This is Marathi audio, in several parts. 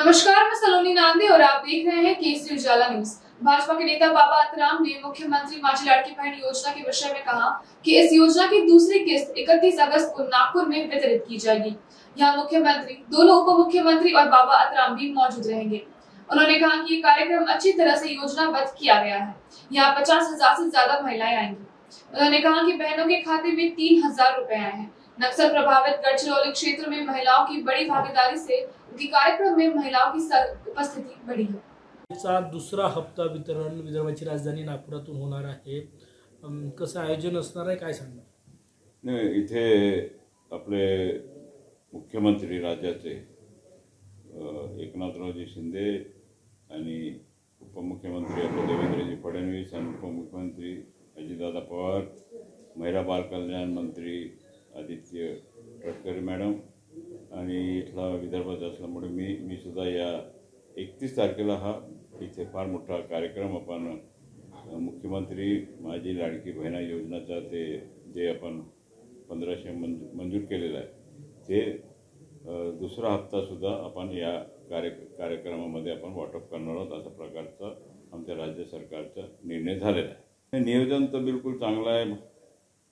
नमस्कार, मैं सलोनी नांदे और आप देख रहे हैं केसरी उजाला न्यूज। भाजपा के नेता बाबा आत्राम ने मुख्यमंत्री माझी लाडकी बहन योजना के विषय में कहा कि इस योजना की दूसरी किस्त 31 अगस्त को नागपुर में वितरित की जाएगी। यहाँ मुख्यमंत्री, दोनों उप मुख्यमंत्री और बाबा आत्राम भी मौजूद रहेंगे। उन्होंने कहा कि ये कार्यक्रम अच्छी तरह से योजनाबद्ध किया गया है। यहाँ 50,000 से ज्यादा महिलाएं आएंगी। उन्होंने कहा कि बहनों के खाते में 3,000 रुपए आए हैं। नक्सल प्रभावित गढ़चिरौली क्षेत्र में महिलाओं की बड़ी भागीदारी से उनके कार्यक्रम में महिलाओं की उपस्थिति बढ़ी है। दुसरा हप्ता वितरण विदर्भाची राजधानी नागपुरातून होणार आहे। कसं आयोजन असणार आहे, काय सांगणार? नाही, इथे आपले मुख्यमंत्री राज्याचे एकनाथरावजी शिंदे आणि उपमुख्यमंत्री आपले देवेंद्रजी फडणवीस आणि उपमुख्यमंत्री अजितदादा पवार, महिला बाल कल्याण मंत्री आदित्य तटकरे मॅडम आणि इथला विदर्भात असल्यामुळे मी सुद्धा या 31 तारखेला हा इथे फार मोठा कार्यक्रम आपण मुख्यमंत्री माझी लाडकी बहीण योजनाचा ते जे आपण 1500 मंजूर केलेलं आहे ते दुसरा हप्ता सुद्धा आपण या कार्यक्रमामध्ये आपण वाटप करणार आहोत अशा प्रकारचा आमच्या राज्य सरकारचा निर्णय झालेला आहे। नियोजन तर बिलकुल चांगलं आहे,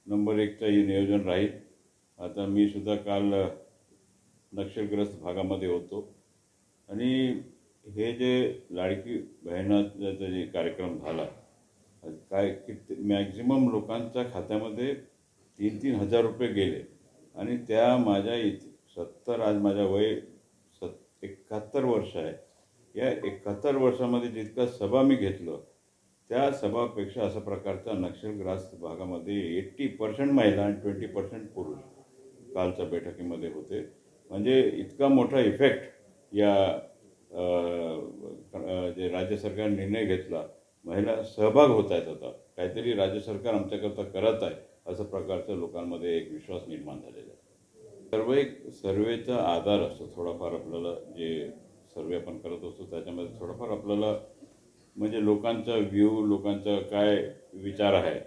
नंबर 1चं हे नियोजन राहील। आता मी सुद्धा काल नक्षलग्रस्त भागामध्ये होतो आणि हे जे लाडकी बहिणाचा जे कार्यक्रम झाला काय की मॅक्झिमम लोकांच्या खात्यामध्ये 3,000 रुपये गेले आणि त्या माझ्या आज माझ्या वय 71 वर्ष आहे। या 71 वर्षामध्ये जितका सभा मी घेतलं त्या सभापेक्षा अशा प्रकारचा नक्षलग्रस्त भागामध्ये 80% महिला आणि 20% पुरुष कालच्या बैठकीमध्ये होते। म्हणजे इतका मोठा इफेक्ट या जे राज्य सरकार निर्णय घेतला, महिला सहभाग होत आहेत, आता काहीतरी राज्य सरकार आमच्याकरता करत आहे अशा प्रकारच्या लोकांमध्ये एक विश्वास निर्माण झालेला आहे। सर्वेचा आधार असतो थोडाफार आपल्याला, जे सर्वे आपण करत असतो त्याच्यामध्ये थोडाफार आपल्याला म्हणजे लोकांचा व्ह्यू, लोकांचा काय विचार आहे,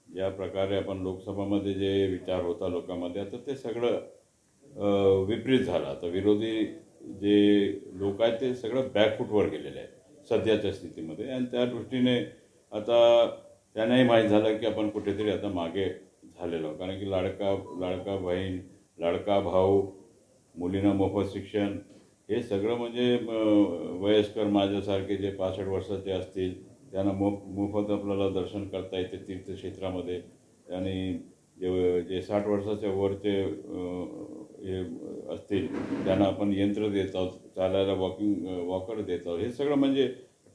ज्या प्रकारे आपण लोकसभामध्ये जे विचार होता लोकांमध्ये आता ते सगळं विपरीत झालं। आता विरोधी जे लोक आहेत ते सगळं बॅकफूटवर गेलेले आहे सध्याच्या स्थितीमध्ये आणि त्या दृष्टीने आता त्यांनाही माहीत झालं की आपण कुठेतरी आता मागे झालेलो, कारण की लाडका बहीण, लाडका भाऊ, मुलींना मोफत शिक्षण हे सगळं म्हणजे वयस्कर माझ्यासारखे जे 65 वर्षाचे असतील त्यांना मोफत आपल्याला दर्शन करता येते तीर्थक्षेत्रामध्ये आणि जे 60 वर्षाच्या वरचे हे असतील त्यांना आपण यंत्र देत आहोत, चालायला वॉकर देत आहोत, हे सगळं म्हणजे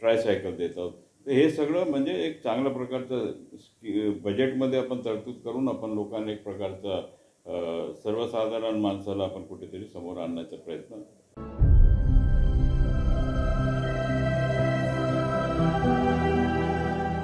ट्रायसायकल देत आहोत। तर हे सगळं म्हणजे एक चांगल्या प्रकारचं बजेटमध्ये आपण तरतूद करून आपण लोकांना एक प्रकारचा सर्वसाधारण माणसाला आपण कुठेतरी समोर आणण्याचा प्रयत्न